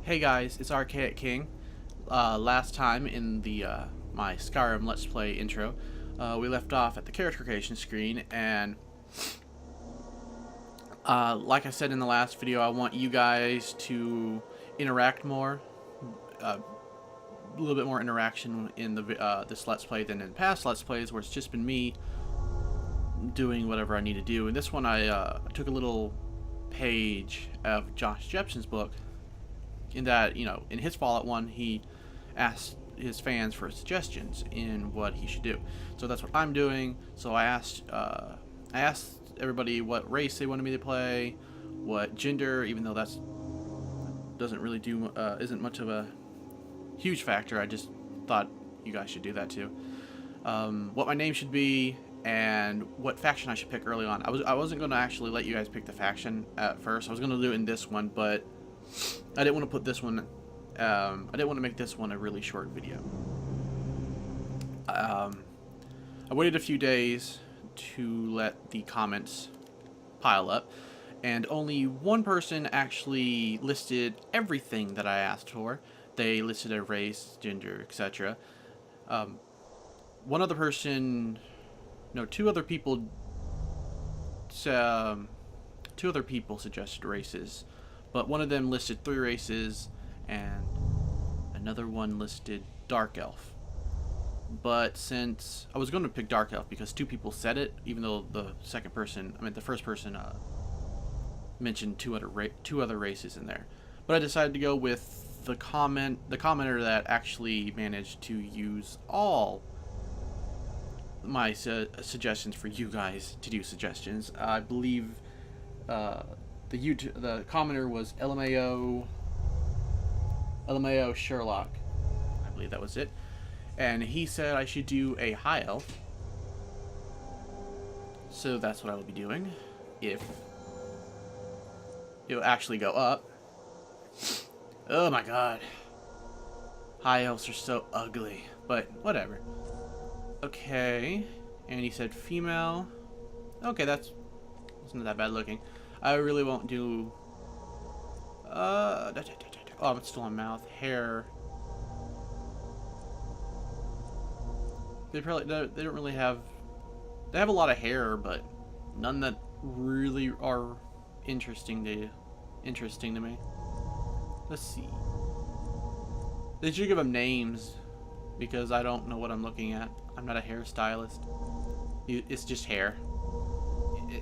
Hey guys, it's Archaic King. Last time in the my Skyrim Let's Play intro, we left off at the character creation screen, and like I said in the last video, I want you guys to interact more, a little bit more interaction in the this Let's Play than in past Let's Plays, where it's just been me doing whatever I need to do. In this one, I took a little page of Josh Jepson's book. In that, in his Fallout one, he asked his fans for suggestions in what he should do. So that's what I'm doing. So I asked everybody what race they wanted me to play, what gender, even though that's doesn't really do isn't much of a huge factor. I just thought you guys should do that too. What my name should be and what faction I should pick early on. I wasn't going to actually let you guys pick the faction at first. I was going to do it in this one, but I didn't want to put this one, I didn't want to make this one a really short video. I waited a few days to let the comments pile up, and only one person actually listed everything that I asked for. They listed a race, gender, etc. One other person, no, two other people suggested races. But one of them listed 3 races, and another one listed Dark Elf. But since I was going to pick Dark Elf because 2 people said it, even though the first person mentioned two other races in there. But I decided to go with the commenter that actually managed to use all my suggestions for you guys to do suggestions. I believe the commenter was LMAO Sherlock. I believe that was it. And he said I should do a high elf. So that's what I will be doing. If it will actually go up. Oh my god. High elves are so ugly. But whatever. Okay. And he said female. Okay, that's not that bad looking. I really won't do. Oh, I'm still on mouth. Hair. They don't really have. They have a lot of hair, but none that really are interesting to me. Let's see. They should give them names, because I don't know what I'm looking at. I'm not a hairstylist. It's just hair.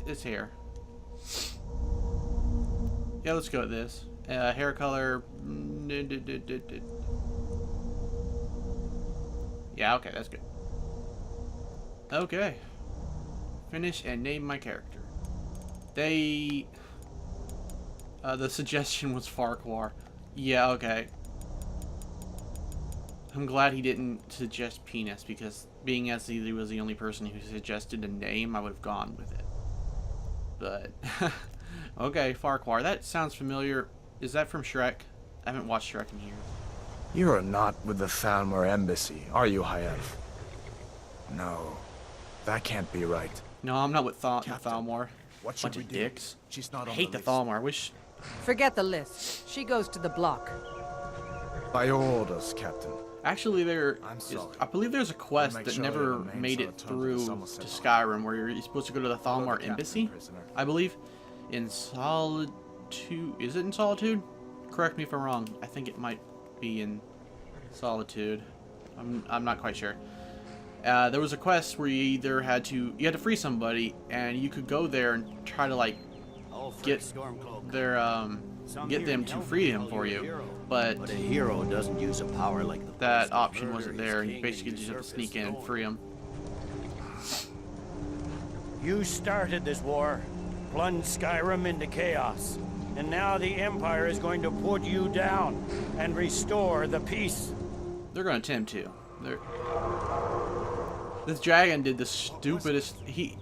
It's hair. Yeah, let's go with this. Hair color. Yeah, okay, that's good. Okay. Finish and name my character. The suggestion was Farquhar. Yeah, okay. I'm glad he didn't suggest penis, because being as he was the only person who suggested a name, I would have gone with it. But okay, Farquhar. That sounds familiar. Is that from Shrek? I haven't watched Shrek in years. You are not with the Thalmor Embassy, are you, High Elf? No, that can't be right. No, I'm not with Thalmor. What should Bunch we of do? dicks. She's not I on hate the the list. Thalmor. I wish. Forget the list. She goes to the block. By your orders, Captain. Actually, I'm is, sorry. I believe there's a quest Make that sure never your name's made on it the tongue of through the to Somerset Skyrim, where you're supposed to go to the Follow the Thalmor captain, Embassy, prisoner. I believe. In Solitude. Is it in Solitude? Correct me if I'm wrong. I think it might be in Solitude. I'm not quite sure. There was a quest where you had to free somebody, and you could go there and try to get them to free him for you, but a hero doesn't use a power like the that option wasn't there, and you basically just have to sneak in and free him. You started this war, plunged Skyrim into chaos, and now the Empire is going to put you down and restore the peace. They're going to attempt to. This dragon did the stupidest. It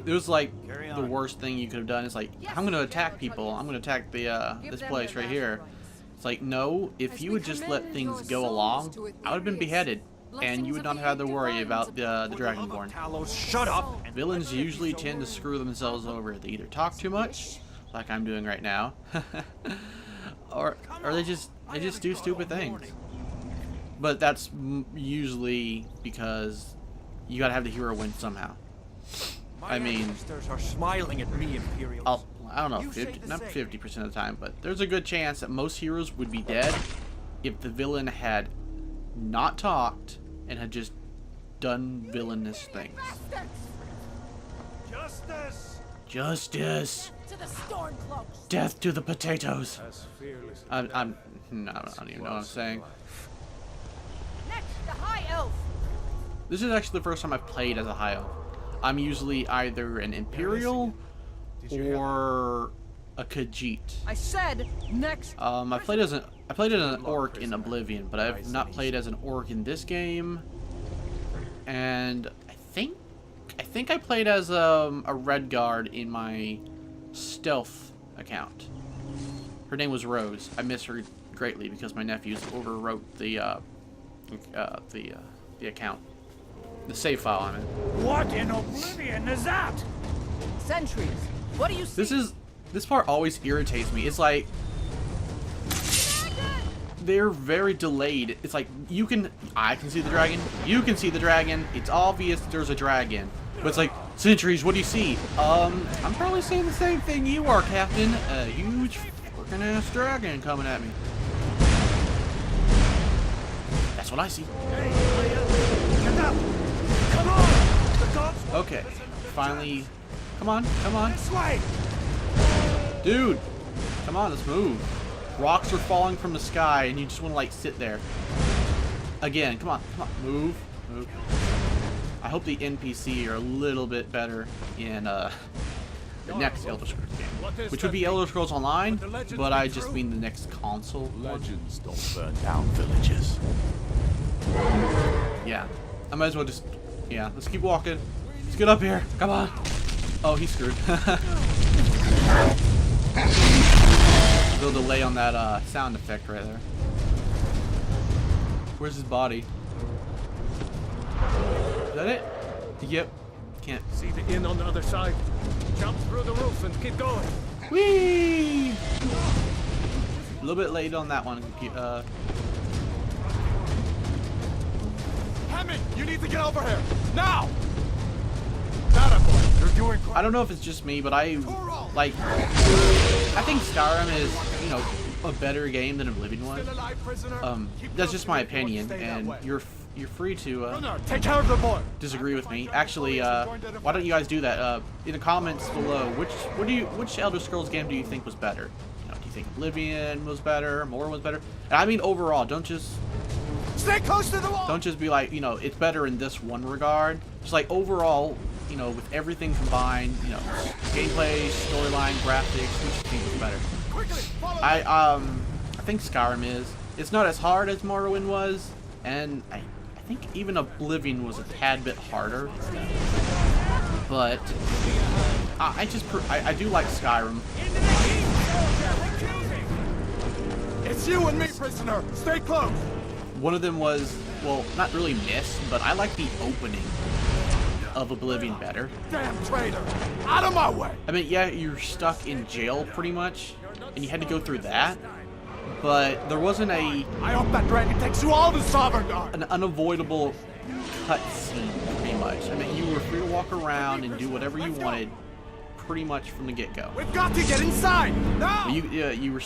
was like the worst thing you could have done. Is like, I'm going to attack people. I'm going to attack this place right here. It's like, no, if you would just let things go along, I would have been beheaded. and you would not have to worry about the Dragonborn. Shut up! Villains usually tend to screw themselves over. They either talk too much, like I'm doing right now, or they just do stupid things. But that's usually because you gotta have the hero win somehow. I mean, are smiling at me, Imperials. I don't know, not 50% of the time, but there's a good chance that most heroes would be dead if the villain had not talked and had just done villainous things. Justice! Justice! To the Stormcloaks! Death to the potatoes! No, I don't even know what I'm saying. Next, the High Elf! This is actually the first time I've played as a High Elf. I'm usually either an Imperial or a Khajiit. I said, next! I played as an Orc in Oblivion, but I've not played as an Orc in this game. And I think I played as a Red Guard in my stealth account. Her name was Rose. I miss her greatly because my nephews overwrote the account, the save file. I mean. What in Oblivion is that? Sentries, what do you see? This part always irritates me. It's like they're very delayed. It's like I can see the dragon, you can see the dragon. It's obvious there's a dragon, but it's like, sentries, what do you see? I'm probably saying the same thing you are, Captain. A huge freaking ass dragon coming at me. That's what I see. Get up! Come on! The gods want Okay, finally. Come on. this way! Dude, come on, let's move. Rocks are falling from the sky, and you just want to like sit there. Again, come on, move. I hope the NPC are a little bit better in the next Elder Scrolls game, which would be Elder Scrolls Online, but I just mean the next console one. Legends don't burn down villages. Yeah, I might as well just, yeah, let's keep walking. Let's get up here. Come on. Oh, he's screwed. A little delay on that sound effect right there. Where's his body? Is that it? Yep. Can't. See the inn on the other side. Jump through the roof and keep going. Whee! A little bit late on that one. Hammond, you need to get over here now. You're doing great. I don't know if it's just me, but I think Skyrim is, you know, a better game than Oblivion was. Still alive, prisoner? That's just my opinion, and you're free to Runner, take care of the boy. disagree with me. Actually, why don't you guys do that? In the comments below, which Elder Scrolls game do you think was better? You know, do you think Oblivion was better, More was better? And I mean overall. Don't just Stay close to the wall. Don't just be like, you know, it's better in this one regard. Just like overall, you know, with everything combined, you know, gameplay, storyline, graphics, which do you think was better? Quickly, follow me. I think Skyrim is. It's not as hard as Morrowind was, and I think even Oblivion was a tad bit harder. But I do like Skyrim. It's you and me, prisoner. Stay close. One of them was, well, not really missed, but I like the opening of Oblivion better. Damn traitor! Out of my way! I mean, yeah, you're stuck in jail pretty much, and you had to go through that, but there wasn't I hope that dragon takes you all to Sovngarde. an unavoidable cutscene pretty much. I mean, you were free to walk around and do whatever you wanted pretty much from the get-go. We've got to get inside now. You're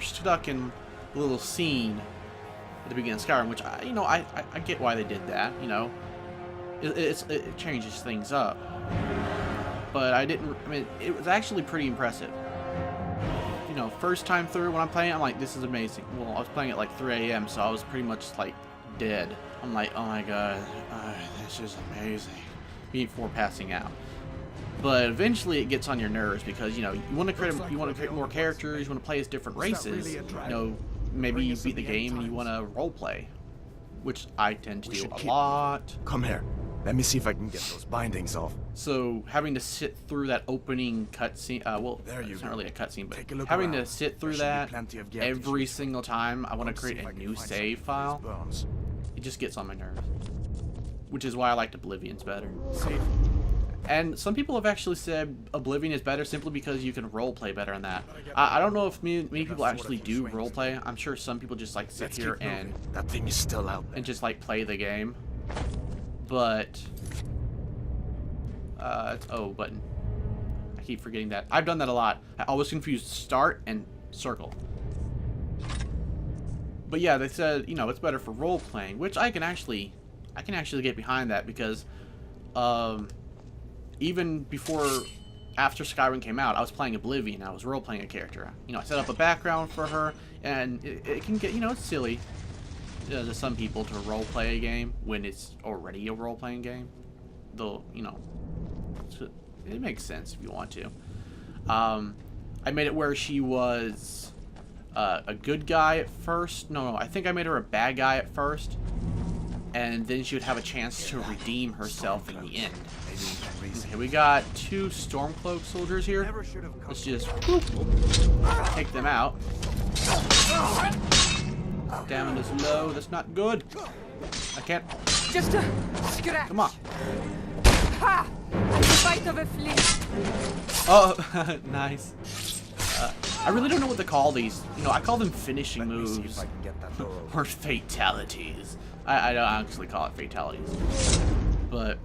stuck in a little scene at the beginning of Skyrim, which I get why they did that. You know, it changes things up. But I mean, it was actually pretty impressive. You know, first time through when I'm playing, I'm like, this is amazing. Well, I was playing at like 3 a.m., so I was pretty much like dead. I'm like, oh my god, this is amazing. Before passing out. But eventually it gets on your nerves because, you know, you want to create more characters, you want to play as different races. You know, maybe you beat the game and you want to role play, which I tend to do a lot. Come here. Let me see if I can get those bindings off. So having to sit through that opening cutscene, well, There you it's not go. really a cutscene, but Take a look having around. to sit through There should that be plenty of gear to every use. single time I want to Let's see create if a I can new find save some file, of these bones. it just gets on my nerves. Which is why I liked Oblivion's better. See, And some people have actually said Oblivion is better simply because you can roleplay better in that. I don't know if many people actually do roleplay. I'm sure some people just like sit here and that thing is still out there. and just like play the game. But it's O button. I keep forgetting that. I've done that a lot. I always confuse start and circle. But yeah, they said, you know, it's better for role playing, which I can actually get behind that because even after Skyrim came out, I was playing Oblivion. I was role playing a character. You know, I set up a background for her, and it can get, you know, it's silly to some people to role play a game when it's already a role playing game. Though, you know, it makes sense if you want to. I made it where she was a good guy at first. No, I think I made her a bad guy at first, and then she would have a chance to redeem herself in the end. Okay, we got 2 Stormcloak soldiers here. Let's just take them out. Damage is low. That's not good. I can't. Just a scratch. Come on. Ha! The bite of a flea. Oh, nice. I really don't know what to call these. You know, I call them finishing moves or fatalities. I don't actually call it fatalities. But,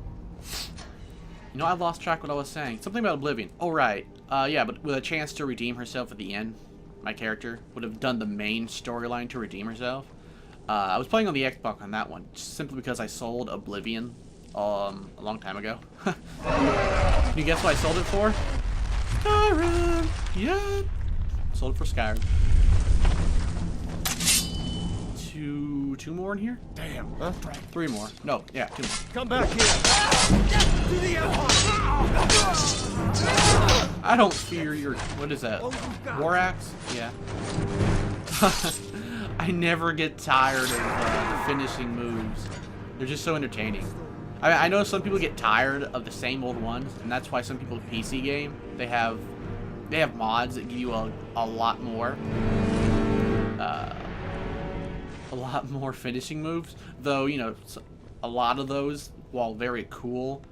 you know, I lost track of what I was saying. Something about Oblivion. Oh, right. Yeah, but with a chance to redeem herself at the end, my character would have done the main storyline to redeem herself. I was playing on the Xbox on that one, simply because I sold Oblivion a long time ago. Can you guess what I sold it for? Skyrim! Yeah! Sold it for Skyrim. Two more in here? Damn. 3 more. No, yeah, 2 more. Come back here. I don't fear your... What is that? War axe? Yeah. I never get tired of the finishing moves. They're just so entertaining. I know some people get tired of the same old ones, and that's why some people PC game, they have mods that give you a lot more finishing moves. Though, you know, a lot of those, while very cool,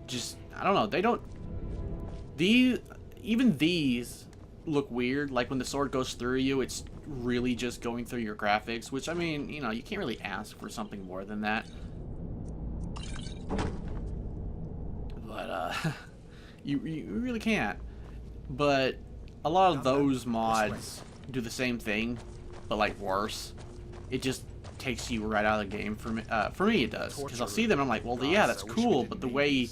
just, I don't know, they don't, even these look weird. Like when the sword goes through you, it's really just going through your graphics, which, I mean, you know, you can't really ask for something more than that. But you really can't. But a lot of those mods do the same thing, but like worse. It just takes you right out of the game. For me it does, because I'll see them and I'm like, well, yeah, that's cool, but the way, you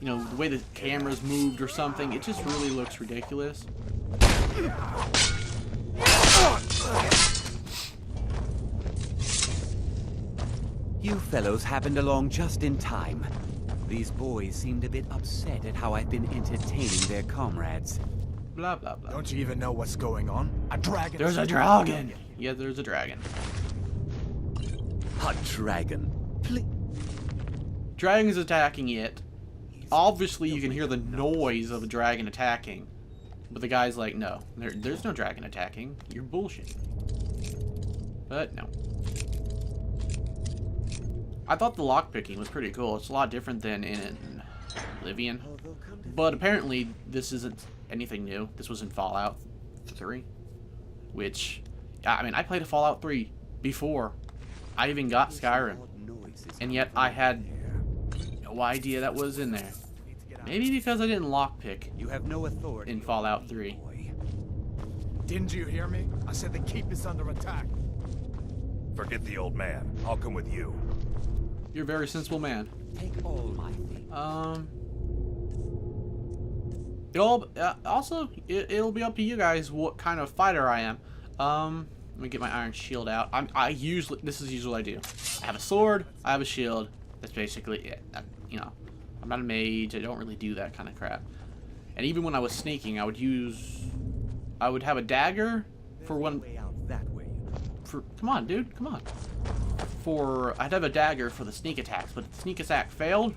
know, the way the camera's moved or something, it just really looks ridiculous. You fellows happened along just in time. These boys seemed a bit upset at how I've been entertaining their comrades. Blah, blah, blah. Don't you even know what's going on? A dragon. There's a dragon! Yeah, there's a dragon. A dragon? Please. Dragon's attacking it. Obviously, you can hear the noise of a dragon attacking. But the guy's like, no, there's no dragon attacking. You're bullshit. But no. I thought the lockpicking was pretty cool. It's a lot different than in Oblivion. But apparently, this isn't anything new. This was in Fallout 3. Which, I mean, I played a Fallout 3 before I even got Skyrim. And yet, I had no idea that was in there. Maybe because I didn't lockpick You have no authority in Fallout 3. Didn't you hear me? I said the keep is under attack. Forget the old man. I'll come with you. You're a very sensible man. Take all my things. It'll be up to you guys what kind of fighter I am. Let me get my iron shield out. This is usually what I do. I have a sword, I have a shield. That's basically it. You know, I'm not a mage. I don't really do that kind of crap. And even when I was sneaking, I would have a dagger for one. Come on, dude, come on. I'd have a dagger for the sneak attacks, but if the sneak attack failed,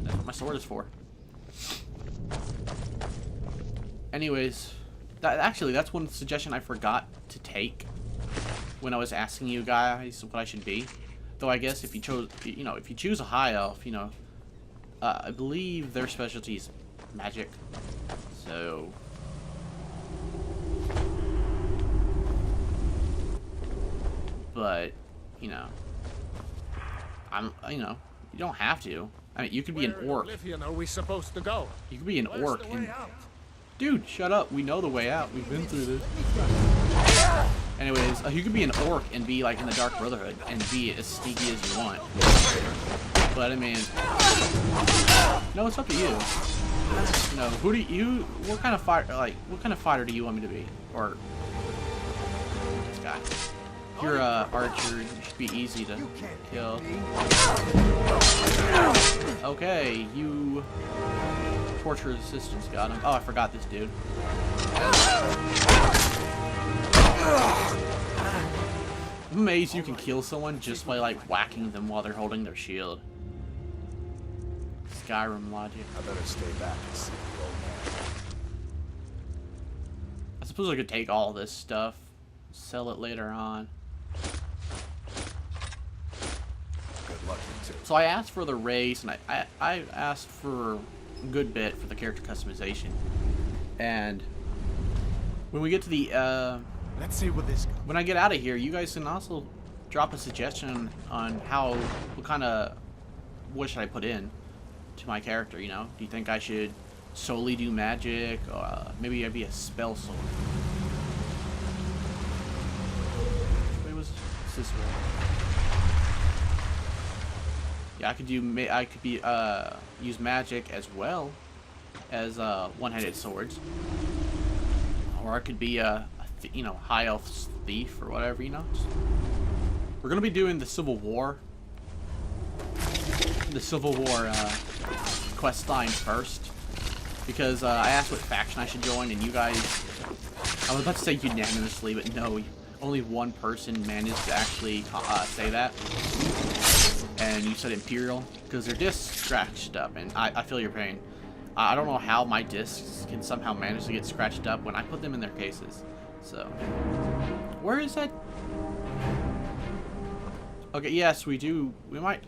that's what my sword is for. Anyways, that's one suggestion I forgot to take when I was asking you guys what I should be. Though I guess if you choose a high elf, you know, I believe their specialty is magic. So but, you know, you don't have to. I mean, you could be an orc. Where in Oblivion are we supposed to go? You could be an Where's orc the way and out? dude, shut up. We know the way out. We've been through this. Anyways, you could be an orc and be like in the Dark Brotherhood and be as sneaky as you want. But I mean, no, it's up to you. No, who do you? What kind of fighter do you want me to be? Or this guy? You're a archer. You should be easy to kill. Okay, you. Torture assistance got him. Oh, I forgot this dude. I'm amazed you can kill someone just by like whacking them while they're holding their shield. Skyrim logic. I better stay back and see the old man. I suppose I could take all this stuff, sell it later on. Good luck, you two. So I asked for the race, and I asked for a good bit for the character customization. And when we get to the Let's see what this goes. when I get out of here, you guys can also drop a suggestion on what should I put in to my character, you know? Do you think I should solely do magic, or maybe I'd be a spell sword? Which way was this way? Yeah, I could use magic as well as one-handed swords, or I could be high elf thief or whatever, you know. We're gonna be doing the Civil War quest line first, because I asked what faction I should join, and you guys, I was about to say unanimously, but no, only one person managed to actually say that, and you said Imperial, because their discs scratched up, and I feel your pain. I don't know how my discs can somehow manage to get scratched up when I put them in their cases. So, where is that? Okay, yes, we do.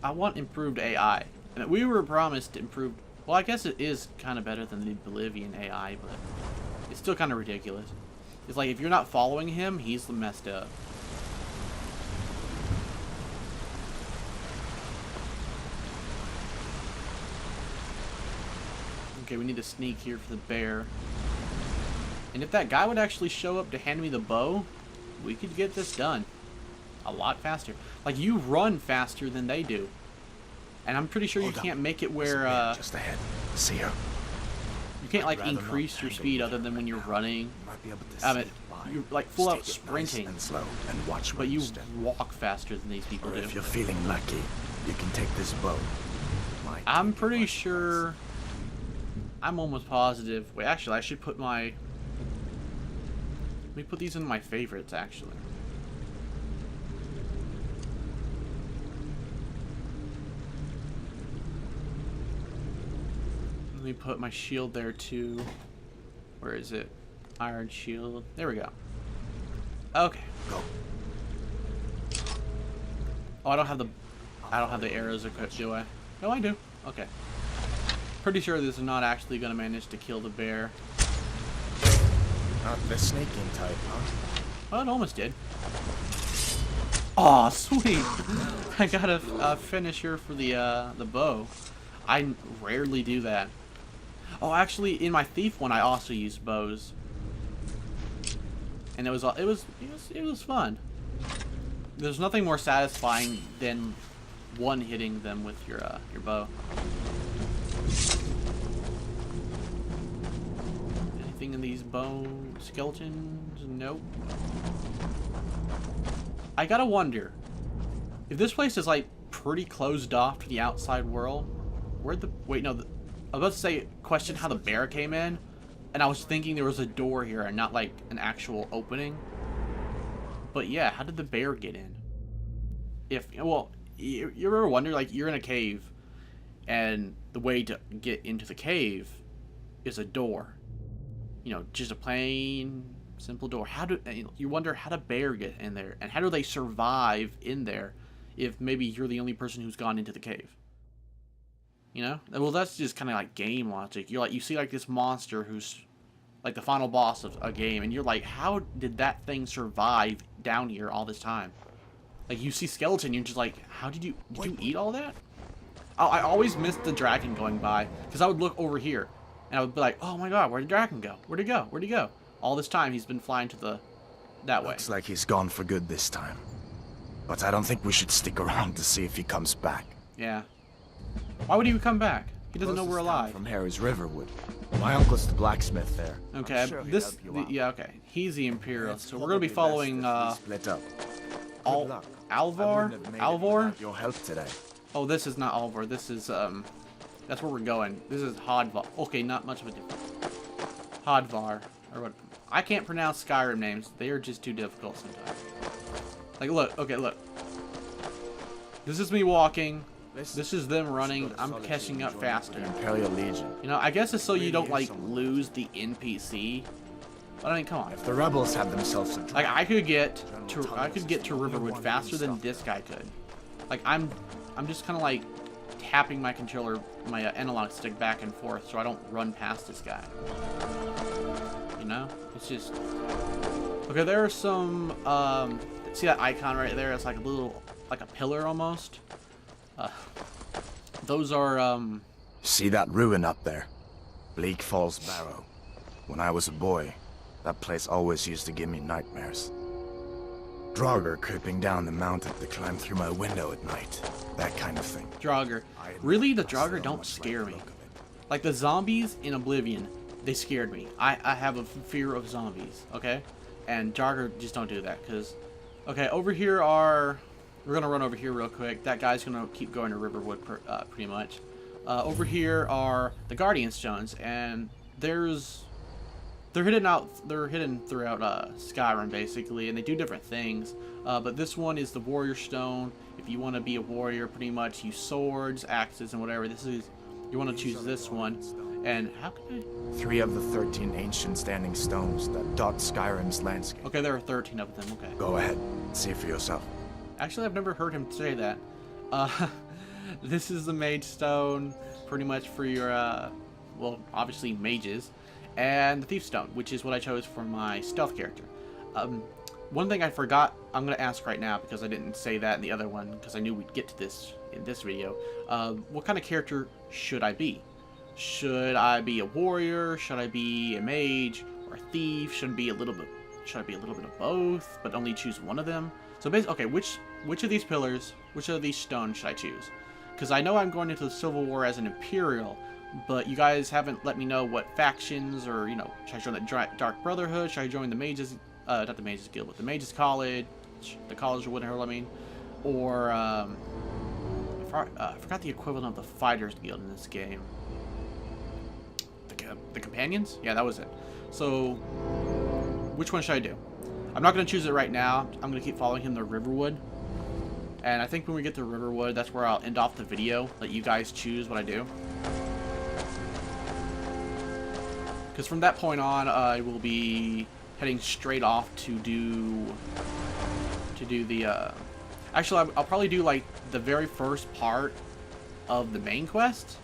I want improved AI. And we were promised improved. Well, I guess it is kind of better than the Bolivian AI, but it's still kind of ridiculous. It's like if you're not following him, he's messed up. Okay, we need to sneak here for the bear. And if that guy would actually show up to hand me the bow, we could get this done a lot faster. Like, you run faster than they do. And I'm pretty sure you can't make it where, just ahead. See her. you can't, like, increase your speed other than when you're running. Might be able to You're, like, full out Take it sprinting. nice and slow and watch where But you step. walk faster than these people Or do. if you're feeling lucky, you can take this bow. Might I'm take you pretty much sure... I'm almost positive. Wait, actually, I should put my... Let me put these in my favorites, actually. Let me put my shield there, too. Where is it? Iron shield. There we go. Okay. Go. Oh, I don't have the arrows equipped, do I? No, I do. Okay. Pretty sure this is not actually going to manage to kill the bear. Not the sneaking type, huh? Well, it almost did. Aw, sweet! I got a finisher for the bow. I rarely do that. Oh, actually, in my thief one, I also used bows, and it was fun. There's nothing more satisfying than one hitting them with your bow. Anything in these bone skeletons? Nope. I gotta wonder if this place is like pretty closed off to the outside world. Where'd the wait? No, I was about to say question how the bear came in, and I was thinking there was a door here and not like an actual opening. But yeah, how did the bear get in? If well, you ever wonder, like, you're in a cave, and the way to get into the cave is a door. You know, just a plain, simple door. You wonder how did bear get in there, and how do they survive in there if maybe you're the only person who's gone into the cave? You know? Well, that's just kind of like game logic. You're like, you see like this monster who's like the final boss of a game, and you're like, how did that thing survive down here all this time? Like, you see skeleton, you're just like, how did you eat all that? I always missed the dragon going by, because I would look over here, and I would be like, oh my god, where'd the dragon go? Where'd he go? Where'd he go? All this time, he's been flying to that way. Looks like he's gone for good this time. But I don't think we should stick around to see if he comes back. Yeah. Why would he come back? He doesn't know we're Closest town alive. from here is Riverwood. My uncle's the blacksmith there. Okay, I'm sure he'd this, help you out. yeah, okay. He's the Imperialist, so we're gonna be Probably following, best if we split up. Good luck. I Alvar? wouldn't have made it Alvar? without your help today. Oh, this is not Alvar. This is, that's where we're going. This is Hodvar. Okay, not much of a difference. Hodvar. Or what? I can't pronounce Skyrim names. They are just too difficult sometimes. Like, look. Okay, look. This is me walking. This is them running. I'm catching up faster. Imperial Legion. You know, I guess it's so you don't, like, lose the NPC. But I mean, come on. If the rebels have themselves a Like, I could get to Riverwood faster than this guy could. Like, I'm just kind of like tapping my controller, my analog stick back and forth, so I don't run past this guy. You know, it's just okay. There are some. See that icon right there? It's like a little, like a pillar almost. Those are See that ruin up there? Bleak Falls Barrow. When I was a boy, that place always used to give me nightmares. Draugr creeping down the mountain to climb through my window at night. That kind of thing. Draugr. Really, the Draugr don't scare me. Like the zombies in Oblivion, they scared me. I have a fear of zombies, okay? And Draugr just don't do that, because... Okay, over here are... We're going to run over here real quick. That guy's going to keep going to Riverwood pretty much. Over here are the Guardian Stones, and they're hidden throughout Skyrim, basically, and they do different things. But this one is the Warrior Stone. If you want to be a warrior, pretty much use swords, axes, and whatever. You want to choose this one. And how can I... 3 of the 13 ancient standing stones that dot Skyrim's landscape. Okay, there are 13 of them. Okay. Go ahead, see for yourself. Actually, I've never heard him say that. This is the Mage Stone, pretty much for your, well, obviously mages. And the Thief Stone, which is what I chose for my stealth character. One thing I forgot, I'm going to ask right now, because I didn't say that in the other one, because I knew we'd get to this in this video. What kind of character should I be? Should I be a warrior? Should I be a mage? Or a thief? Should I be a little bit of both, but only choose one of them? So basically, okay, which of these pillars, which of these stones should I choose? Because I know I'm going into the Civil War as an Imperial, but you guys haven't let me know what factions, or, you know, should I join the Dark Brotherhood? Should I join the Mages, not the Mages Guild, but the Mages College, the college or whatever, I mean, or, I forgot the equivalent of the Fighters Guild in this game. The Companions? Yeah, that was it. So, which one should I do? I'm not going to choose it right now. I'm going to keep following him to Riverwood. And I think when we get to Riverwood, that's where I'll end off the video. Let you guys choose what I do. Because from that point on, I will be heading straight off to do the... Actually, I'll probably do, like, the very first part of the main quest.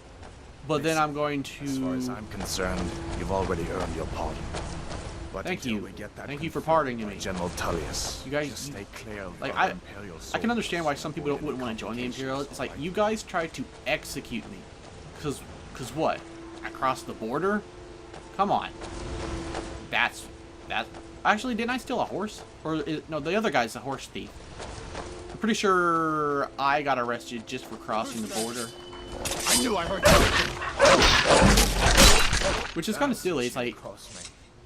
But then I'm going to... As far as I'm concerned, you've already earned your pardon. But Thank until you. we get that Thank you for confirmed pardoning by me. General Tullius, You guys, just stay clear of like, other Imperial I can understand why some people wouldn't want to join the Imperial. It's like, you guys tried to execute me. Cause what? I crossed the border? Come on. That's... Actually, didn't I steal a horse? Or, no, the other guy's a horse thief. I'm pretty sure I got arrested just for crossing the border. I knew I heard Which is kind of silly. It's like...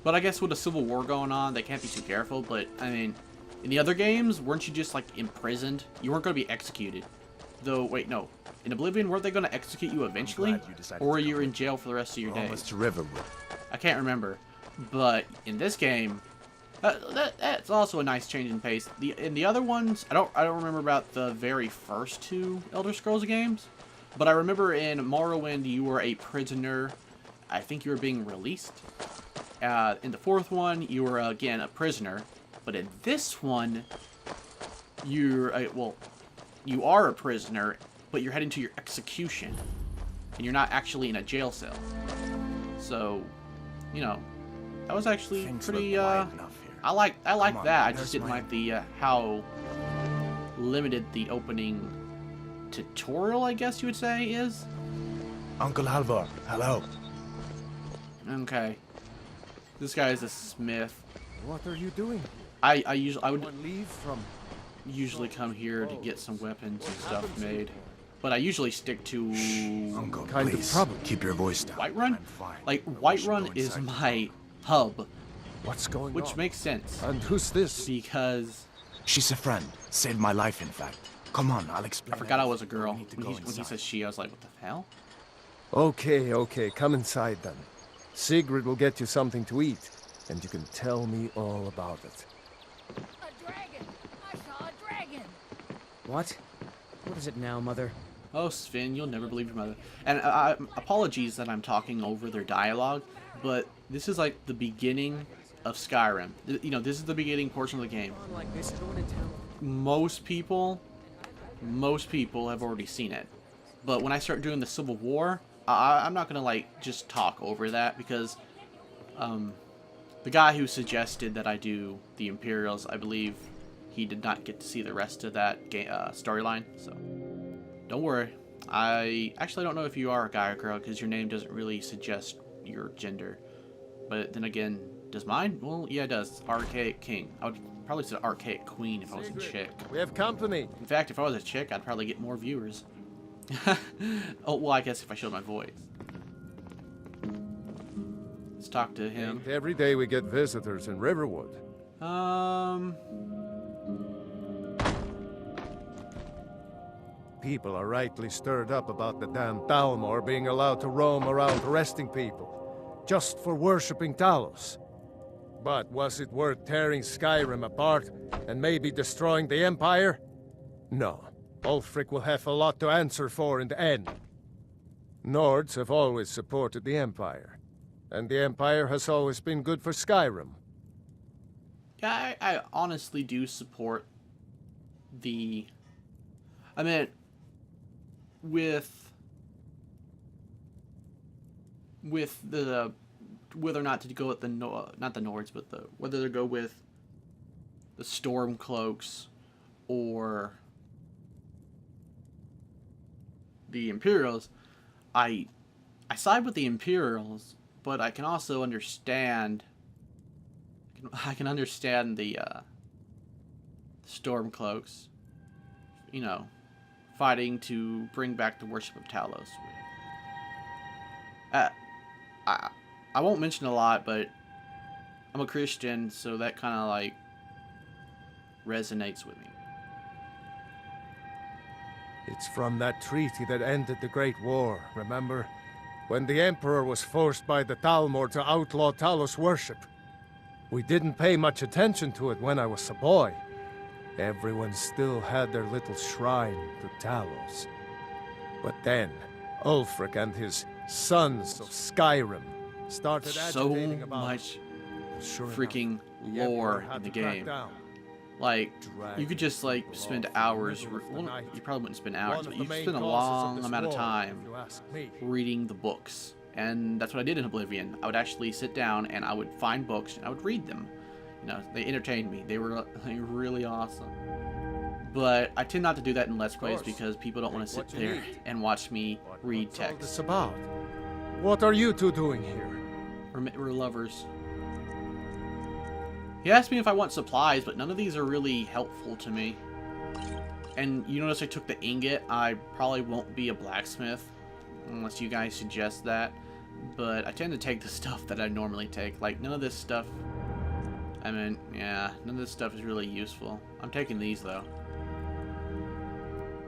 But I guess with a civil war going on, they can't be too careful. But, I mean, in the other games, weren't you just, like, imprisoned? You weren't going to be executed. Though, wait, no. In Oblivion, weren't they going to execute you eventually? Or were you in jail for the rest of your days? Almost to Riverwood. I can't remember. But in this game, that's also a nice change in pace. In the other ones, I don't remember about the very first 2 Elder Scrolls games. But I remember in Morrowind, you were a prisoner. I think you were being released. In the 4th one, you were, again, a prisoner. But in this one, you are a prisoner, but you're heading to your execution. and you're not actually in a jail cell. So, you know, that was actually Things pretty. look quiet enough here. I like on, that. I there's just didn't my- like the how limited the opening tutorial, I guess you would say, is. Uncle Halvor, hello. Okay. This guy is a smith. What are you doing? I would One leave from... usually come here to get some weapons and stuff made, but I usually stick to Uncle, Kind of please, problem. keep your voice down. Whiterun. I'm fine. Like We should Whiterun go is inside. my hub, What's going which on? makes sense And who's this? because She's a friend. Saved my life, in fact. Come on, I'll explain. I forgot I was a everything, but girl. we need to When go he inside. says she, I was like, what the hell? Okay, okay, come inside then. Sigrid will get you something to eat, and you can tell me all about it. A dragon! I saw a dragon! What? What is it now, Mother? Oh, Sven, you'll never believe your mother. And apologies that I'm talking over their dialogue, but this is like the beginning of Skyrim. You know, this is the beginning portion of the game. Like this, no one in town. Most people have already seen it. But when I start doing the Civil War, I'm not gonna like just talk over that because the guy who suggested that I do the Imperials, I believe he did not get to see the rest of that storyline. So don't worry. I actually don't know if you are a guy or girl because your name doesn't really suggest your gender. But then again, does mine? Well, yeah, it does. Archaic King. I would probably say Archaic Queen if I was a chick. We have company. In fact, if I was a chick, I'd probably get more viewers. Oh, well, I guess if I showed my voice. Let's talk to him. Every day we get visitors in Riverwood. People are rightly stirred up about the damn Thalmor being allowed to roam around arresting people, just for worshipping Talos. But was it worth tearing Skyrim apart and maybe destroying the Empire? No. Ulfric will have a lot to answer for in the end. Nords have always supported the Empire, and the Empire has always been good for Skyrim. Yeah, I honestly do support the... I mean, with the... whether or not to go with the... not the Nords, but the... whether to go with the Stormcloaks or the Imperials, I side with the Imperials, but I can also understand... I can understand the Stormcloaks, you know, fighting to bring back the worship of Talos. I won't mention a lot, but I'm a Christian, so that kind of like resonates with me. It's from that treaty that ended the Great War, remember? When the Emperor was forced by the Thalmor to outlaw Talos worship. We didn't pay much attention to it when I was a boy. Everyone still had their little shrine to Talos. But then, Ulfric and his Sons of Skyrim started So agitating about much it. Sure enough, freaking the Emperor lore had in the to crack game. down. Like, you could just like spend hours. Well, you probably wouldn't spend hours, but you could spend a long amount of time if you ask me. reading the books. And that's what I did in Oblivion. I would actually sit down and I would find books and I would read them. You know, they entertained me. They were really awesome. But I tend not to do that in Let's Plays course. because people don't want to sit Take what you there need. and watch me read What's all this text. about? What are you two doing here? We're lovers. He asked me if I want supplies, but none of these are really helpful to me. And you notice I took the ingot. I probably won't be a blacksmith unless you guys suggest that. But I tend to take the stuff that I normally take. Like, none of this stuff... I mean, yeah, none of this stuff is really useful. I'm taking these, though.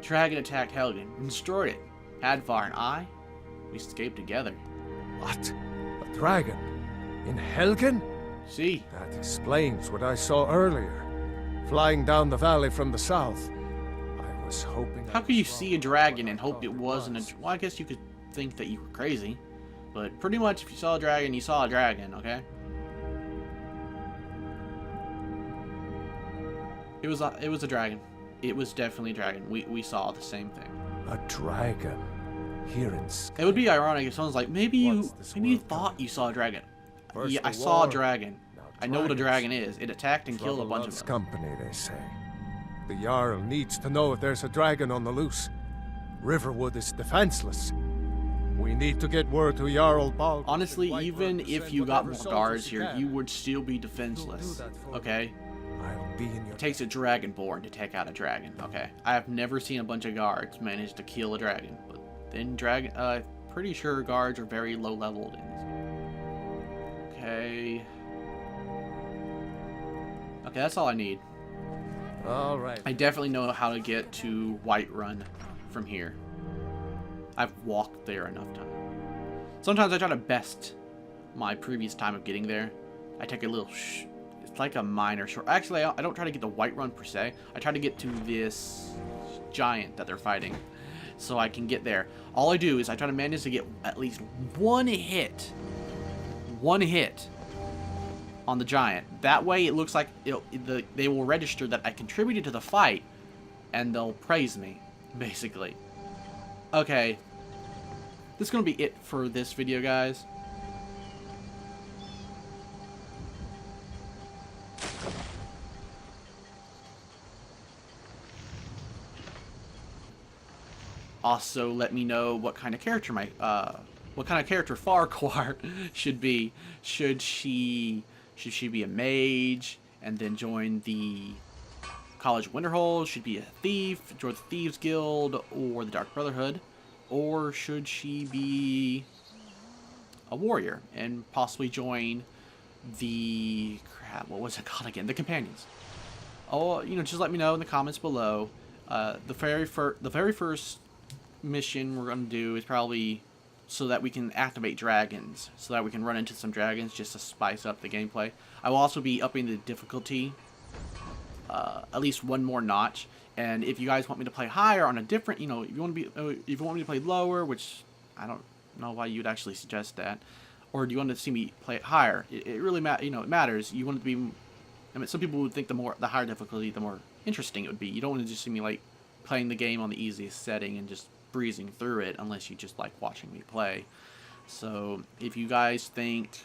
Dragon attacked Helgen and destroyed it. Hadvar and I, we escaped together. What? A dragon? In Helgen? See? That explains what I saw earlier. Flying down the valley from the south. I was hoping... How could you see a dragon and hope it wasn't a... Well, I guess you could think that you were crazy. But pretty much if you saw a dragon, you saw a dragon, okay? It was a dragon. It was definitely a dragon. We saw the same thing. A dragon. here in Skyrim. It would be ironic if someone's like, maybe you this maybe you world thought you saw a dragon. First Yeah, I the saw a war, dragon. now I know what a dragons. dragon is. It attacked and killed a Trouble bunch of loves them. company, they say. The Jarl needs to know if there's a dragon on the loose. Riverwood is defenseless. We need to get word to Jarl Balgruuf. Honestly, and Whiterun even to if send you got whatever more soldiers guards he here, can. you would still be defenseless. that for me. Okay? I'll be in your It takes a dragonborn to take out a dragon. Okay? I have never seen a bunch of guards manage to kill a dragon. But then pretty sure guards are very low leveled in this. Okay. Okay, that's all I need. All right. I definitely know how to get to Whiterun from here. I've walked there enough times. Sometimes I try to best my previous time of getting there. I take a little it's like a minor short. Actually, I don't try to get to Whiterun per se. I try to get to this giant that they're fighting so I can get there. All I do is I try to manage to get at least one hit on the giant. That way it looks like they will register that I contributed to the fight and they'll praise me, basically. Okay, this is going to be it for this video, guys. Also, let me know what kind of character Farquhar should be. Should she be a mage and then join the College of Winterhold? Should be a thief, join the Thieves Guild or the Dark Brotherhood? Or should she be a warrior and possibly join the what was it called again? The Companions. Oh, just let me know in the comments below. The very first mission we're gonna do is probably so that we can activate dragons, so that we can run into some dragons just to spice up the gameplay. I will also be upping the difficulty at least one more notch. And if you guys want me to play higher on a different, if you want me to play lower, which I don't know why you'd actually suggest that, or do you want to see me play it higher? It really it matters. You want it to be. I mean, some people would think the higher difficulty, the more interesting it would be. You don't want to just see me like playing the game on the easiest setting and just breezing through it, unless you just like watching me play. So if you guys think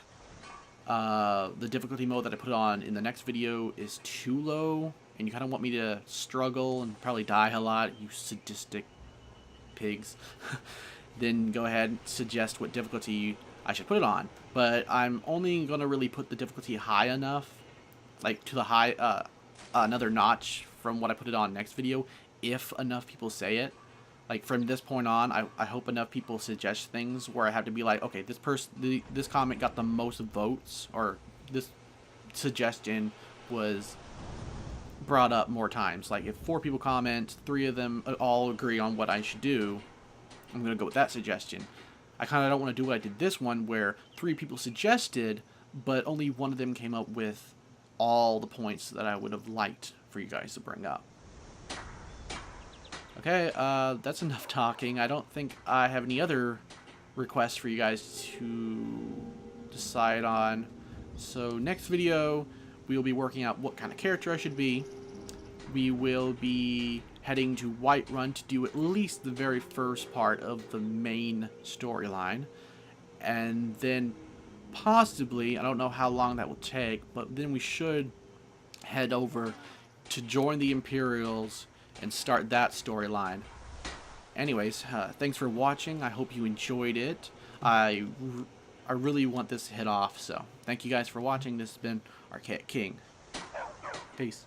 the difficulty mode that I put on in the next video is too low, and you kind of want me to struggle and probably die a lot, you sadistic pigs, then go ahead and suggest what difficulty I should put it on. But I'm only going to really put the difficulty high enough, like to the high, another notch from what I put it on next video, if enough people say it. Like from this point on, I hope enough people suggest things where I have to be like, okay, this comment got the most votes, or this suggestion was brought up more times. Like if 4 people comment, 3 of them all agree on what I should do, I'm gonna go with that suggestion. I kind of don't want to do what I did this one, where 3 people suggested, but only one of them came up with all the points that I would have liked for you guys to bring up. Okay, that's enough talking. I don't think I have any other requests for you guys to decide on. So next video, we will be working out what kind of character I should be. We will be heading to Whiterun to do at least the very first part of the main storyline. And then possibly, I don't know how long that will take, but then we should head over to join the Imperials and start that storyline. Anyways, thanks for watching. I hope you enjoyed it. I really want this to hit off, so thank you guys for watching. This has been Archaic King. Peace.